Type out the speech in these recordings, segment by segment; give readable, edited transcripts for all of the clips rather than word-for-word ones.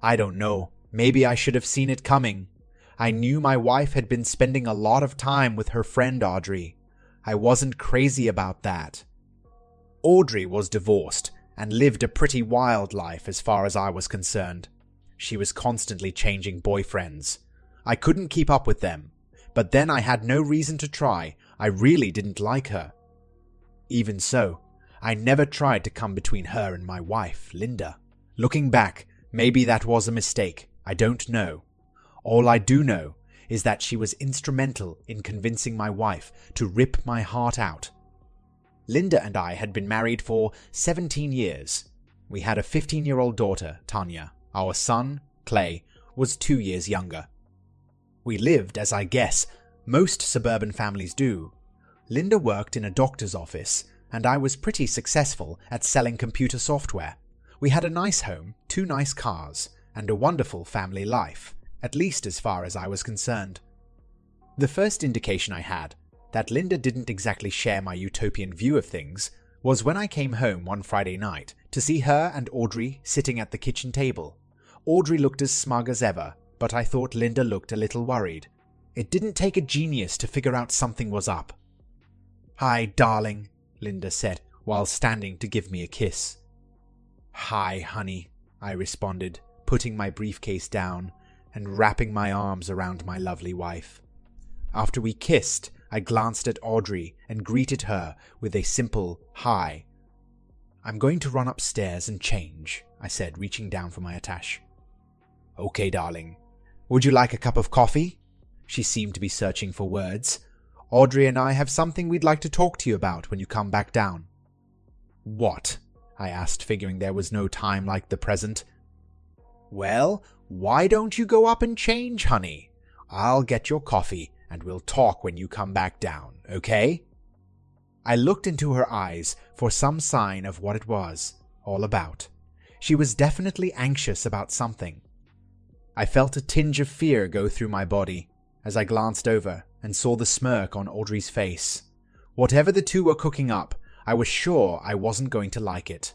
I don't know. Maybe I should have seen it coming. I knew my wife had been spending a lot of time with her friend Audrey. I wasn't crazy about that. Audrey was divorced and lived a pretty wild life as far as I was concerned. She was constantly changing boyfriends. I couldn't keep up with them, but then I had no reason to try. I really didn't like her. Even so, I never tried to come between her and my wife, Linda. Looking back, maybe that was a mistake. I don't know. All I do know is that she was instrumental in convincing my wife to rip my heart out. Linda and I had been married for 17 years. We had a 15-year-old daughter, Tanya. Our son, Clay, was 2 years younger. We lived, as I guess most suburban families do. Linda worked in a doctor's office, and I was pretty successful at selling computer software. We had a nice home, 2 nice cars, and a wonderful family life, at least as far as I was concerned. The first indication I had that Linda didn't exactly share my utopian view of things was when I came home one Friday night to see her and Audrey sitting at the kitchen table. Audrey looked as smug as ever, but I thought Linda looked a little worried. It didn't take a genius to figure out something was up. "Hi, darling," Linda said, while standing to give me a kiss. "Hi, honey," I responded, putting my briefcase down and wrapping my arms around my lovely wife. After we kissed, I glanced at Audrey and greeted her with a simple hi. "I'm going to run upstairs and change," I said, reaching down for my attache. "Okay, darling. Would you like a cup of coffee?" She seemed to be searching for words. "Audrey and I have something we'd like to talk to you about when you come back down." "What?" I asked, figuring there was no time like the present. "Well, why don't you go up and change, honey? I'll get your coffee and we'll talk when you come back down, okay?" I looked into her eyes for some sign of what it was all about. She was definitely anxious about something. I felt a tinge of fear go through my body as I glanced over and saw the smirk on Audrey's face. Whatever the two were cooking up, I was sure I wasn't going to like it.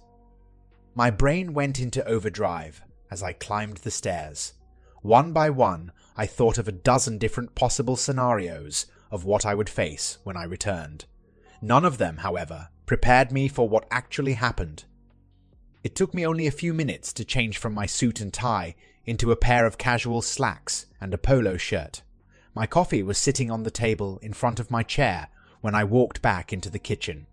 My brain went into overdrive as I climbed the stairs. One by one, I thought of a dozen different possible scenarios of what I would face when I returned. None of them, however, prepared me for what actually happened. It took me only a few minutes to change from my suit and tie into a pair of casual slacks and a polo shirt. My coffee was sitting on the table in front of my chair when I walked back into the kitchen.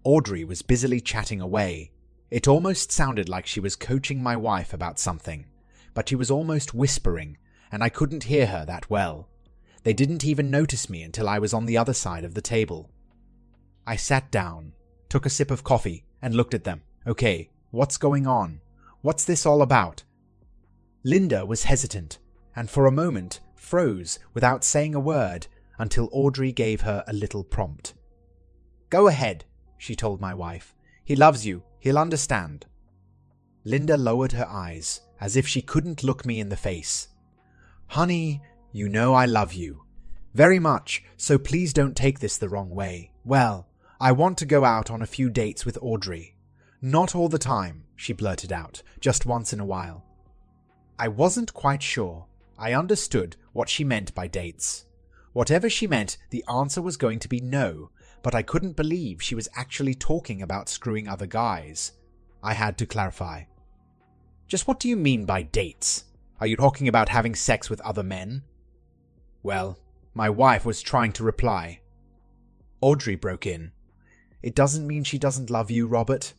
Audrey was busily chatting away. It almost sounded like she was coaching my wife about something, but she was almost whispering, and I couldn't hear her that well. They didn't even notice me until I was on the other side of the table. I sat down, took a sip of coffee, and looked at them. Okay, what's going on? What's this all about? Linda was hesitant, and for a moment froze without saying a word until Audrey gave her a little prompt. "Go ahead," she told my wife. "He loves you. He'll understand." Linda lowered her eyes as if she couldn't look me in the face. "Honey, you know I love you. Very much, so please don't take this the wrong way. Well, I want to go out on a few dates with Audrey. Not all the time," she blurted out, "just once in a while." I wasn't quite sure. I understood what she meant by dates. Whatever she meant, the answer was going to be no, but I couldn't believe she was actually talking about screwing other guys. I had to clarify. "Just what do you mean by dates? Are you talking about having sex with other men?" Well, my wife was trying to reply. Audrey broke in. "It doesn't mean she doesn't love you, Robert."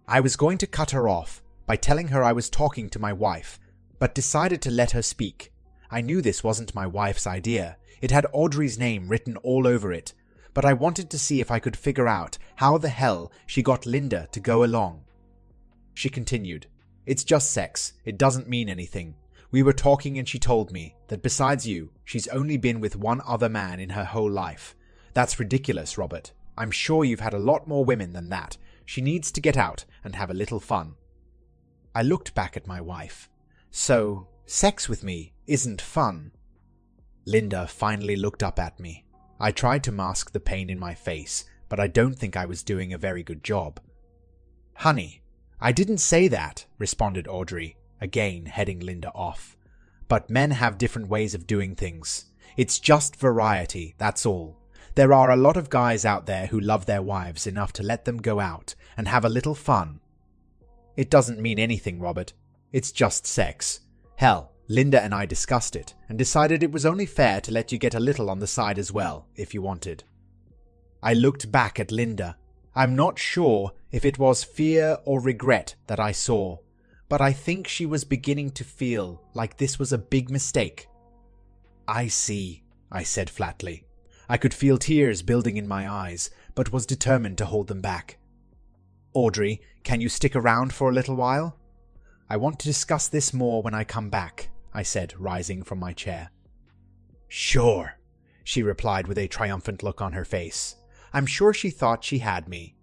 I was going to cut her off by telling her I was talking to my wife, but decided to let her speak. I knew this wasn't my wife's idea. It had Audrey's name written all over it, but I wanted to see if I could figure out how the hell she got Linda to go along. She continued, "It's just sex. It doesn't mean anything. We were talking and she told me that besides you, she's only been with one other man in her whole life. That's ridiculous, Robert. I'm sure you've had a lot more women than that. She needs to get out and have a little fun." I looked back at my wife. "So, sex with me isn't fun?" Linda finally looked up at me. I tried to mask the pain in my face, but I don't think I was doing a very good job. "Honey, I didn't say that," responded Audrey, again heading Linda off. "But men have different ways of doing things. It's just variety, that's all. There are a lot of guys out there who love their wives enough to let them go out and have a little fun." "It doesn't mean anything, Robert. It's just sex. Hell, Linda and I discussed it and decided it was only fair to let you get a little on the side as well, if you wanted." I looked back at Linda. I'm not sure if it was fear or regret that I saw, but I think she was beginning to feel like this was a big mistake. "I see," I said flatly. I could feel tears building in my eyes, but was determined to hold them back. "Audrey, can you stick around for a little while?" "I want to discuss this more when I come back," I said, rising from my chair. "Sure," she replied with a triumphant look on her face. I'm sure she thought she had me.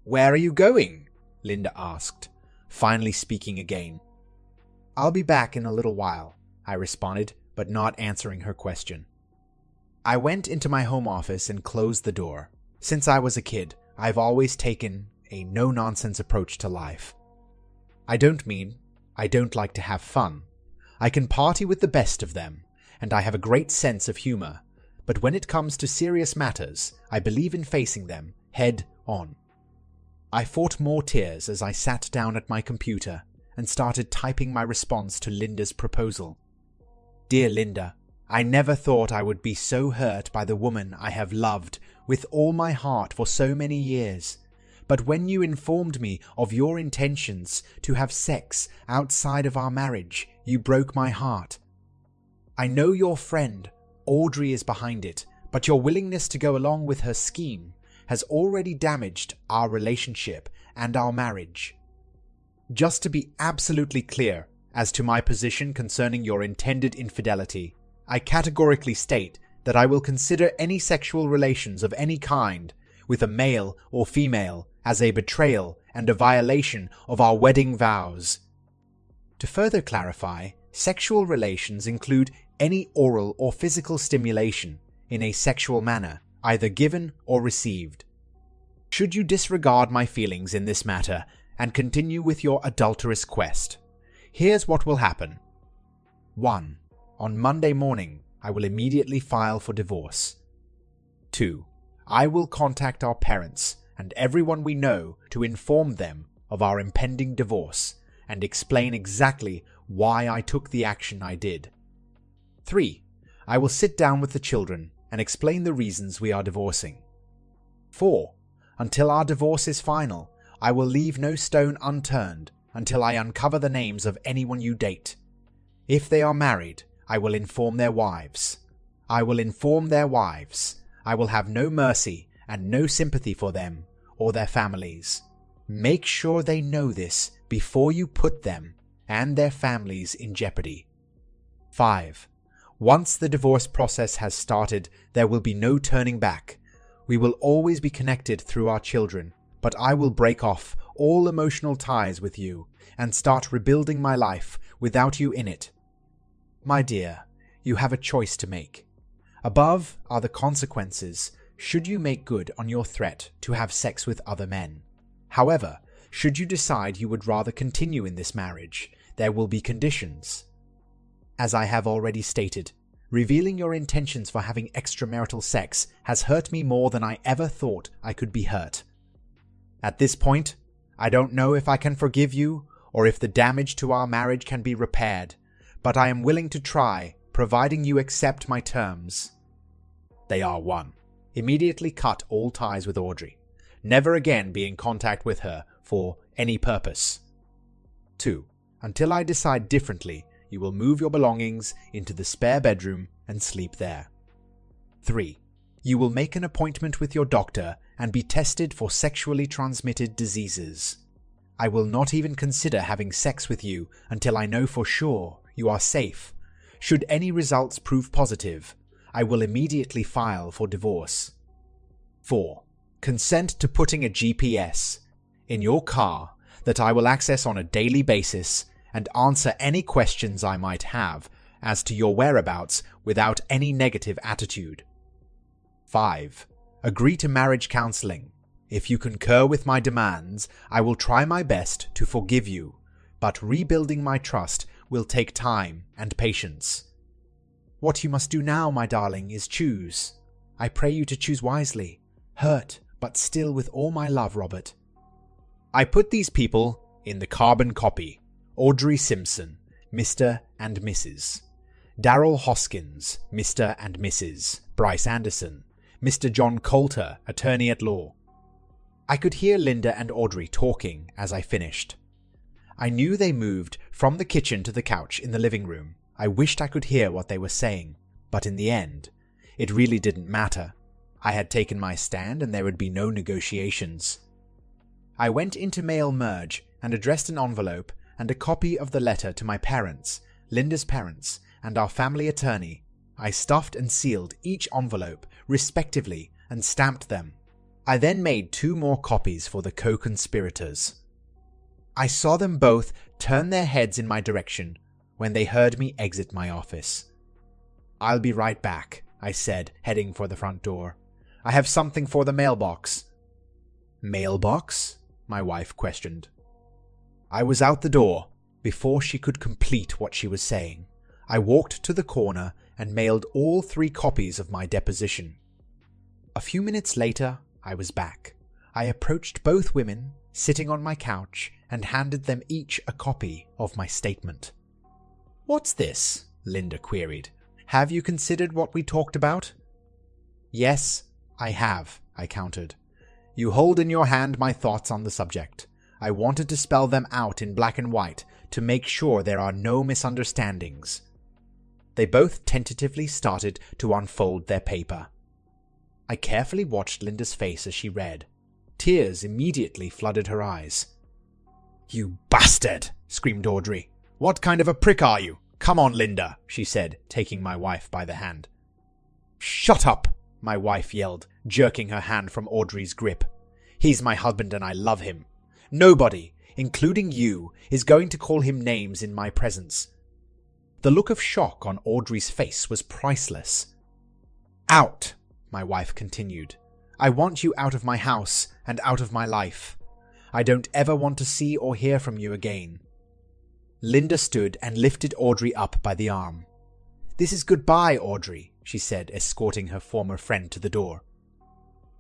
"Where are you going?" Linda asked, finally speaking again. "I'll be back in a little while," I responded, but not answering her question. I went into my home office and closed the door. Since I was a kid, I've always taken a no-nonsense approach to life. I don't mean I don't like to have fun. I can party with the best of them, and I have a great sense of humor. But when it comes to serious matters, I believe in facing them head on. I fought more tears as I sat down at my computer and started typing my response to Linda's proposal. "Dear Linda, I never thought I would be so hurt by the woman I have loved with all my heart for so many years. But when you informed me of your intentions to have sex outside of our marriage, you broke my heart. I know your friend, Audrey, is behind it, but your willingness to go along with her scheme has already damaged our relationship and our marriage. Just to be absolutely clear as to my position concerning your intended infidelity, I categorically state that I will consider any sexual relations of any kind with a male or female as a betrayal and a violation of our wedding vows. To further clarify, sexual relations include any oral or physical stimulation in a sexual manner, either given or received. Should you disregard my feelings in this matter and continue with your adulterous quest, here's what will happen. 1. On Monday morning, I will immediately file for divorce. 2. I will contact our parents and everyone we know to inform them of our impending divorce and explain exactly why I took the action I did. 3. I will sit down with the children and explain the reasons we are divorcing. 4. Until our divorce is final, I will leave no stone unturned until I uncover the names of anyone you date. If they are married, I will inform their wives. I will inform their wives. I will have no mercy and no sympathy for them or their families. Make sure they know this before you put them and their families in jeopardy. 5. Once the divorce process has started, there will be no turning back. We will always be connected through our children, but I will break off all emotional ties with you and start rebuilding my life without you in it. My dear, you have a choice to make. Above are the consequences should you make good on your threat to have sex with other men. However, should you decide you would rather continue in this marriage, there will be conditions. As I have already stated, revealing your intentions for having extramarital sex has hurt me more than I ever thought I could be hurt. At this point, I don't know if I can forgive you or if the damage to our marriage can be repaired, but I am willing to try, providing you accept my terms. They are 1. Immediately cut all ties with Audrey. Never again be in contact with her for any purpose. 2. Until I decide differently, you will move your belongings into the spare bedroom and sleep there. 3. You will make an appointment with your doctor and be tested for sexually transmitted diseases. I will not even consider having sex with you until I know for sure you are safe. Should any results prove positive, I will immediately file for divorce. 4. Consent to putting a GPS in your car that I will access on a daily basis and answer any questions I might have as to your whereabouts without any negative attitude. 5. Agree to marriage counseling. If you concur with my demands, I will try my best to forgive you, but rebuilding my trust will take time and patience. What you must do now, my darling, is choose. I pray you to choose wisely. Hurt, but still with all my love, Robert. I put these people in the carbon copy. Audrey Simpson, Mr. and Mrs. Darrell Hoskins, Mr. and Mrs. Bryce Anderson, Mr. John Coulter, attorney at law. I could hear Linda and Audrey talking as I finished. I knew they moved from the kitchen to the couch in the living room. I wished I could hear what they were saying, but in the end, it really didn't matter. I had taken my stand and there would be no negotiations. I went into Mail Merge and addressed an envelope and a copy of the letter to my parents, Linda's parents, and our family attorney. I stuffed and sealed each envelope, respectively, and stamped them. I then made 2 more copies for the co-conspirators. I saw them both turn their heads in my direction when they heard me exit my office. "I'll be right back," I said, heading for the front door. "I have something for the mailbox." "Mailbox?" my wife questioned. I was out the door before she could complete what she was saying. I walked to the corner and mailed all 3 copies of my deposition. A few minutes later, I was back. I approached both women, sitting on my couch, and handed them each a copy of my statement. "What's this?" Linda queried. "Have you considered what we talked about?" "Yes, I have," I countered. "You hold in your hand my thoughts on the subject. I wanted to spell them out in black and white to make sure there are no misunderstandings." They both tentatively started to unfold their paper. I carefully watched Linda's face as she read. Tears immediately flooded her eyes. "You bastard!" screamed Audrey. "What kind of a prick are you? Come on, Linda," she said, taking my wife by the hand. "Shut up!" my wife yelled, jerking her hand from Audrey's grip. "He's my husband and I love him. Nobody, including you, is going to call him names in my presence." The look of shock on Audrey's face was priceless. "Out," my wife continued. "I want you out of my house and out of my life. I don't ever want to see or hear from you again." Linda stood and lifted Audrey up by the arm. "This is goodbye, Audrey," she said, escorting her former friend to the door.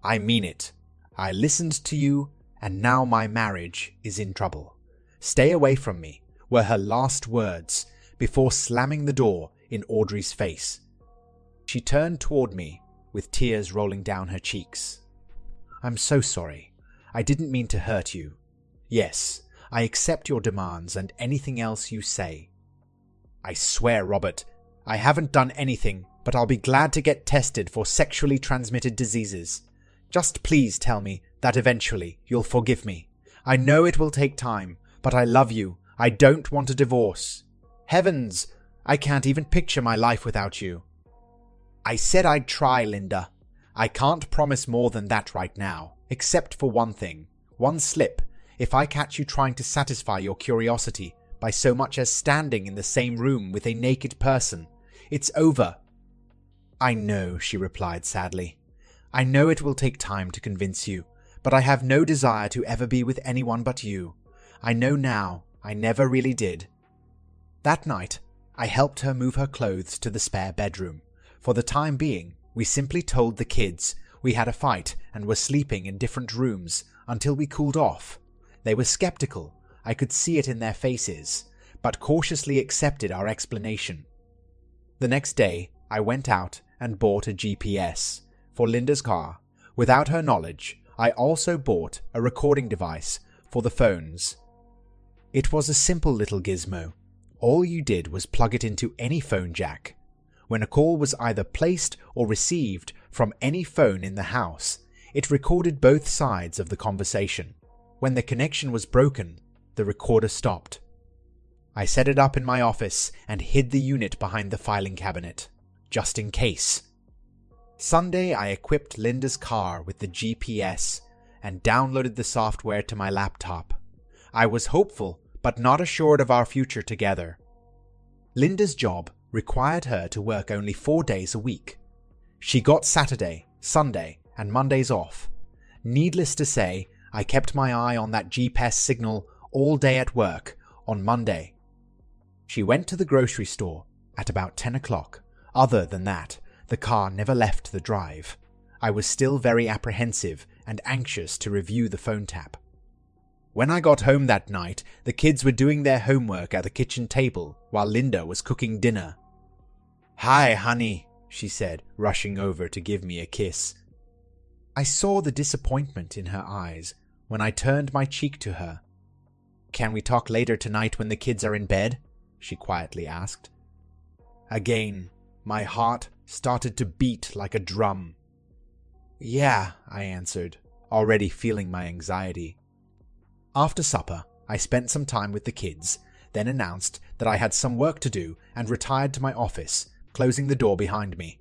"I mean it. I listened to you, and now my marriage is in trouble. Stay away from me," were her last words before slamming the door in Audrey's face. She turned toward me with tears rolling down her cheeks. "I'm so sorry. I didn't mean to hurt you. Yes, I accept your demands and anything else you say." "I swear, Robert, I haven't done anything, but I'll be glad to get tested for sexually transmitted diseases. Just please tell me that eventually you'll forgive me. I know it will take time, but I love you. I don't want a divorce. Heavens, I can't even picture my life without you." "I said I'd try, Linda. I can't promise more than that right now, except for one thing. One slip, if I catch you trying to satisfy your curiosity by so much as standing in the same room with a naked person, it's over." "I know," she replied sadly. "I know it will take time to convince you, but I have no desire to ever be with anyone but you. I know now, I never really did." That night, I helped her move her clothes to the spare bedroom. For the time being, we simply told the kids we had a fight and were sleeping in different rooms until we cooled off. They were skeptical, I could see it in their faces, but cautiously accepted our explanation. The next day, I went out and bought a GPS for Linda's car. Without her knowledge, I also bought a recording device for the phones. It was a simple little gizmo. All you did was plug it into any phone jack. When a call was either placed or received from any phone in the house, it recorded both sides of the conversation. When the connection was broken, the recorder stopped. I set it up in my office and hid the unit behind the filing cabinet, just in case. Sunday, I equipped Linda's car with the GPS and downloaded the software to my laptop. I was hopeful, but not assured of our future together. Linda's job required her to work only 4 days a week. She got Saturday, Sunday, and Mondays off. Needless to say, I kept my eye on that GPS signal all day at work, on Monday. She went to the grocery store at about 10 o'clock. Other than that, the car never left the drive. I was still very apprehensive and anxious to review the phone tap. When I got home that night, the kids were doing their homework at the kitchen table while Linda was cooking dinner. "Hi, honey," she said, rushing over to give me a kiss. I saw the disappointment in her eyes when I turned my cheek to her. "Can we talk later tonight when the kids are in bed?" she quietly asked. Again, my heart started to beat like a drum. "Yeah," I answered, already feeling my anxiety. After supper, I spent some time with the kids, then announced that I had some work to do and retired to my office, closing the door behind me.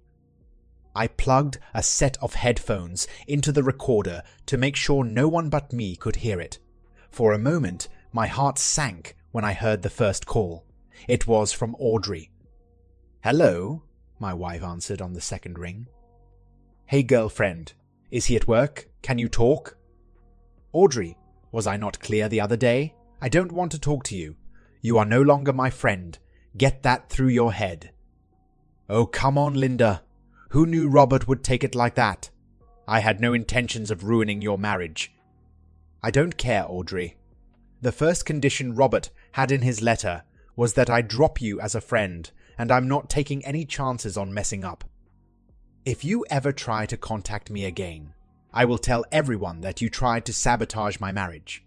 I plugged a set of headphones into the recorder to make sure no one but me could hear it. For a moment, my heart sank when I heard the first call. It was from Audrey. "Hello," my wife answered on the second ring. "Hey girlfriend, is he at work? Can you talk?" "Audrey, was I not clear the other day? I don't want to talk to you. You are no longer my friend. Get that through your head." "Oh, come on, Linda. Who knew Robert would take it like that? I had no intentions of ruining your marriage." "I don't care, Audrey. The first condition Robert had in his letter was that I drop you as a friend, and I'm not taking any chances on messing up. If you ever try to contact me again, I will tell everyone that you tried to sabotage my marriage.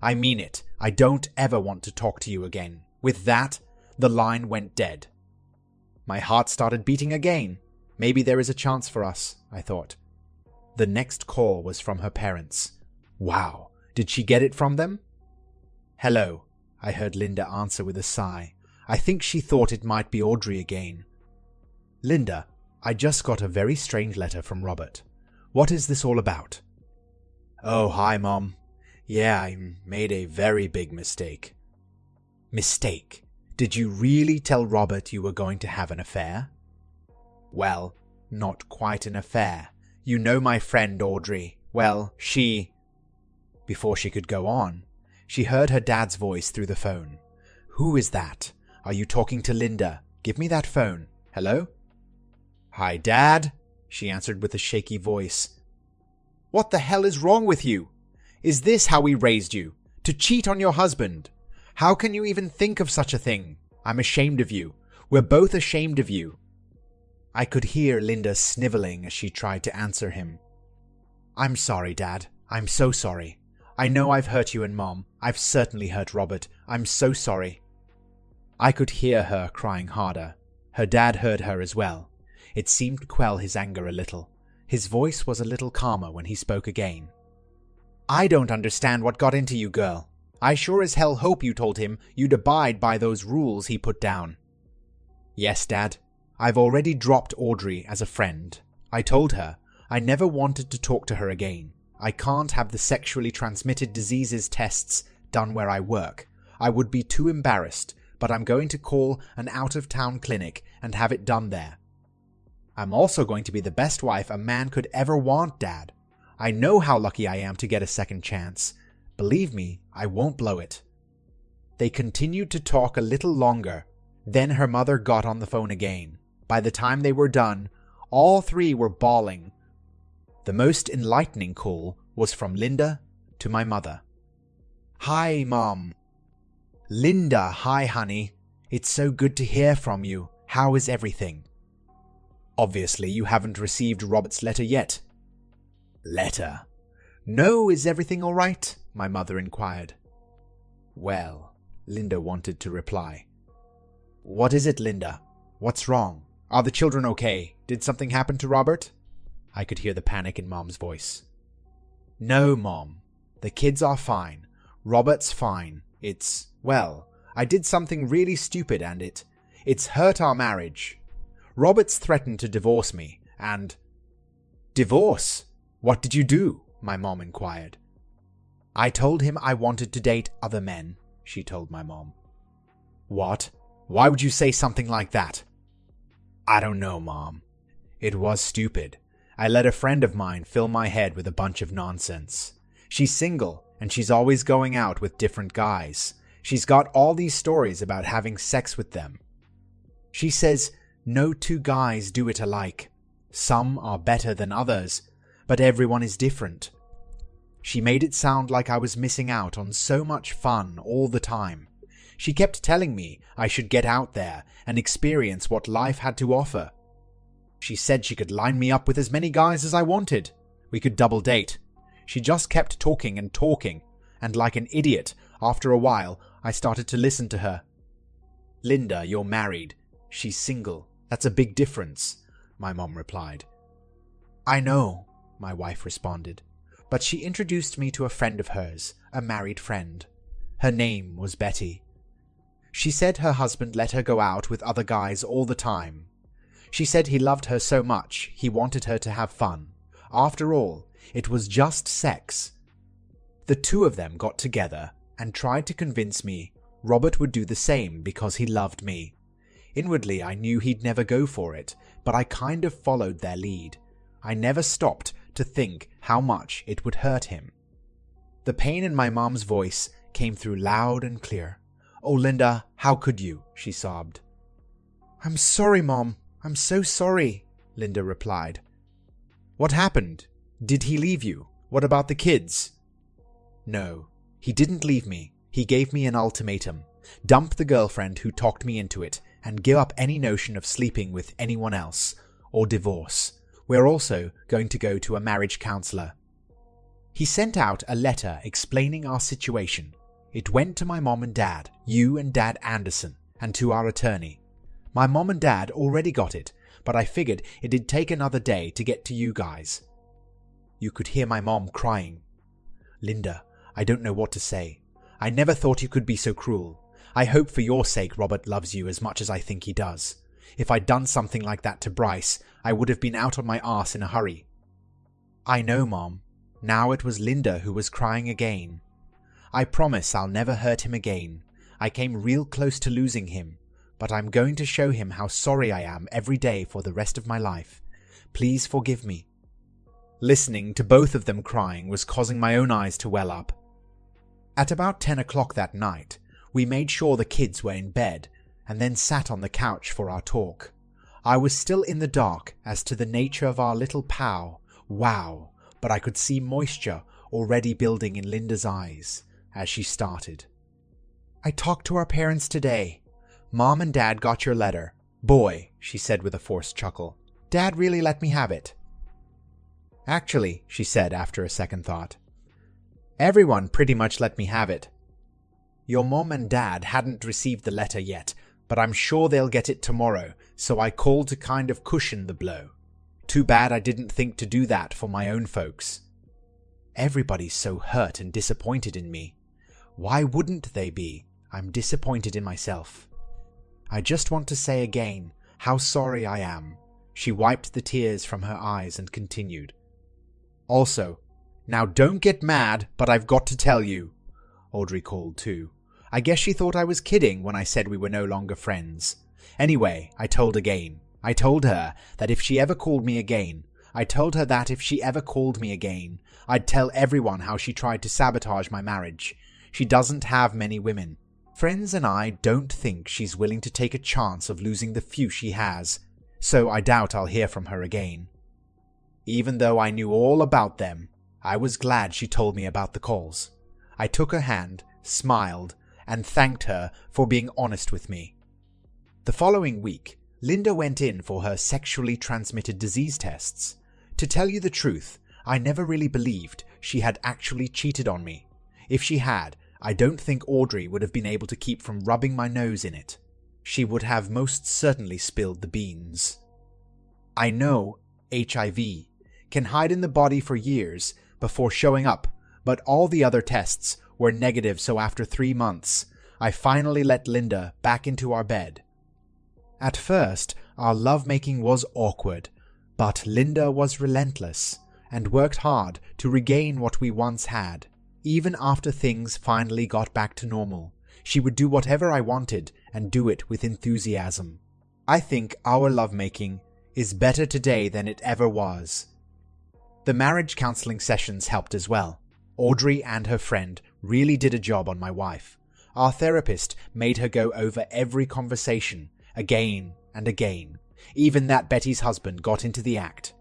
I mean it. I don't ever want to talk to you again." With that, the line went dead. My heart started beating again. Maybe there is a chance for us, I thought. The next call was from her parents. Wow, did she get it from them? "Hello," I heard Linda answer with a sigh. I think she thought it might be Audrey again. "Linda, I just got a very strange letter from Robert. What is this all about?" "Oh, hi, Mom. Yeah, I made a very big mistake." "Mistake? Did you really tell Robert you were going to have an affair?" "Well, not quite an affair. You know my friend Audrey. Well, she..." Before she could go on, she heard her dad's voice through the phone. "Who is that? Are you talking to Linda? Give me that phone. Hello?" "Hi, Dad," she answered with a shaky voice. "What the hell is wrong with you? Is this how we raised you? To cheat on your husband? How can you even think of such a thing? I'm ashamed of you. We're both ashamed of you." I could hear Linda sniveling as she tried to answer him. "I'm sorry, Dad. I'm so sorry. I know I've hurt you and Mom. I've certainly hurt Robert. I'm so sorry." I could hear her crying harder. Her dad heard her as well. It seemed to quell his anger a little. His voice was a little calmer when he spoke again. "I don't understand what got into you, girl. I sure as hell hope you told him you'd abide by those rules he put down." "Yes, Dad. I've already dropped Audrey as a friend. I told her I never wanted to talk to her again. I can't have the sexually transmitted diseases tests done where I work. I would be too embarrassed, but I'm going to call an out-of-town clinic and have it done there. I'm also going to be the best wife a man could ever want, Dad. I know how lucky I am to get a second chance. Believe me, I won't blow it." They continued to talk a little longer. Then her mother got on the phone again. By the time they were done, all three were bawling. The most enlightening call was from Linda to my mother. "Hi, Mom." "Linda, hi, honey. It's so good to hear from you. How is everything?" "Obviously, you haven't received Robert's letter yet." "Letter? No, is everything all right?" my mother inquired. "Well," Linda wanted to reply. "What is it, Linda? What's wrong? Are the children okay? Did something happen to Robert?" I could hear the panic in Mom's voice. "No, Mom. The kids are fine. Robert's fine. Well, I did something really stupid and it's hurt our marriage. Robert's threatened to divorce me and..." "Divorce? What did you do?" my mom inquired. "I told him I wanted to date other men," she told my mom. "What? Why would you say something like that?" "I don't know, Mom. It was stupid. I let a friend of mine fill my head with a bunch of nonsense. She's single, and she's always going out with different guys. She's got all these stories about having sex with them. She says no two guys do it alike. Some are better than others, but everyone is different. She made it sound like I was missing out on so much fun all the time. She kept telling me I should get out there and experience what life had to offer. She said she could line me up with as many guys as I wanted. We could double date. She just kept talking, and like an idiot, after a while, I started to listen to her. "Linda, you're married. She's single. That's a big difference," my mom replied. "I know," my wife responded, but she introduced me to a friend of hers, a married friend. Her name was Betty. She said her husband let her go out with other guys all the time. She said he loved her so much he wanted her to have fun. After all, it was just sex. The two of them got together and tried to convince me Robert would do the same because he loved me. Inwardly, I knew he'd never go for it, but I kind of followed their lead. I never stopped to think how much it would hurt him. The pain in my mom's voice came through loud and clear. "Oh, Linda, how could you?" she sobbed. "I'm sorry, Mom. I'm so sorry," Linda replied. "What happened? Did he leave you? What about the kids?" "No, he didn't leave me. He gave me an ultimatum. Dump the girlfriend who talked me into it and give up any notion of sleeping with anyone else, or divorce. We're also going to go to a marriage counselor." He sent out a letter explaining our situation. It went to my mom and dad, you and Dad Anderson, and to our attorney. My mom and dad already got it, but I figured it'd take another day to get to you guys. You could hear my mom crying. "Linda, I don't know what to say. I never thought you could be so cruel. I hope for your sake Robert loves you as much as I think he does. If I'd done something like that to Bryce, I would have been out on my arse in a hurry." "I know, Mom." Now it was Linda who was crying again. "I promise I'll never hurt him again. I came real close to losing him, but I'm going to show him how sorry I am every day for the rest of my life. Please forgive me." Listening to both of them crying was causing my own eyes to well up. At about 10 o'clock that night, we made sure the kids were in bed and then sat on the couch for our talk. I was still in the dark as to the nature of our little pow, wow, but I could see moisture already building in Linda's eyes as she started. "I talked to our parents today. Mom and Dad got your letter. Boy," she said with a forced chuckle, "Dad really let me have it." "Actually," she said after a second thought, "everyone pretty much let me have it. Your mom and dad hadn't received the letter yet, but I'm sure they'll get it tomorrow, so I called to kind of cushion the blow. Too bad I didn't think to do that for my own folks. Everybody's so hurt and disappointed in me. Why wouldn't they be? I'm disappointed in myself. I just want to say again how sorry I am." She wiped the tears from her eyes and continued. "Also, now don't get mad, but I've got to tell you." Audrey called too. I guess she thought I was kidding when I said we were no longer friends. Anyway, I told her that if she ever called me again, I'd tell everyone how she tried to sabotage my marriage. She doesn't have many women. Friends and I don't think she's willing to take a chance of losing the few she has, so I doubt I'll hear from her again. Even though I knew all about them, I was glad she told me about the calls. I took her hand, smiled, and thanked her for being honest with me. The following week, Linda went in for her sexually transmitted disease tests. To tell you the truth, I never really believed she had actually cheated on me. If she had, I don't think Audrey would have been able to keep from rubbing my nose in it. She would have most certainly spilled the beans. I know HIV can hide in the body for years before showing up, but all the other tests were negative, so after 3 months, I finally let Linda back into our bed. At first, our lovemaking was awkward, but Linda was relentless and worked hard to regain what we once had. Even after things finally got back to normal, she would do whatever I wanted and do it with enthusiasm. I think our lovemaking is better today than it ever was. The marriage counseling sessions helped as well. Audrey and her friend really did a job on my wife. Our therapist made her go over every conversation again and again. Even that Betty's husband got into the act.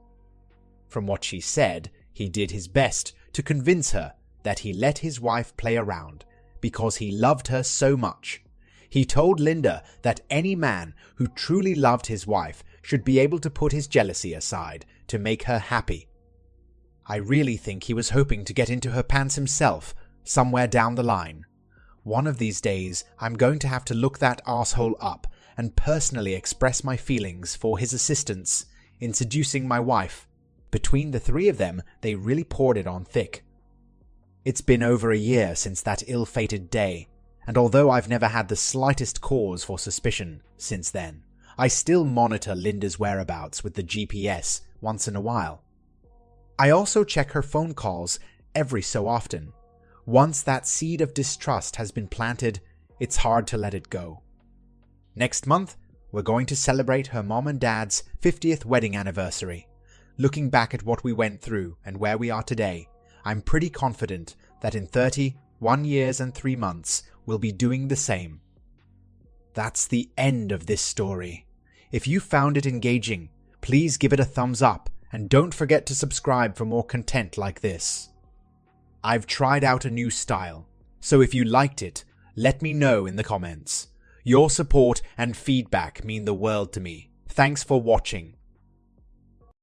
From what she said, he did his best to convince her that he let his wife play around because he loved her so much. He told Linda that any man who truly loved his wife should be able to put his jealousy aside to make her happy. I really think he was hoping to get into her pants himself somewhere down the line. One of these days, I'm going to have to look that asshole up and personally express my feelings for his assistance in seducing my wife. Between the three of them, they really poured it on thick. It's been over a year since that ill-fated day, and although I've never had the slightest cause for suspicion since then, I still monitor Linda's whereabouts with the GPS once in a while. I also check her phone calls every so often. Once that seed of distrust has been planted, it's hard to let it go. Next month, we're going to celebrate her mom and dad's 50th wedding anniversary. Looking back at what we went through and where we are today, I'm pretty confident that in 31 years and 3 months, we'll be doing the same. That's the end of this story. If you found it engaging, please give it a thumbs up and don't forget to subscribe for more content like this. I've tried out a new style, so if you liked it, let me know in the comments. Your support and feedback mean the world to me. Thanks for watching.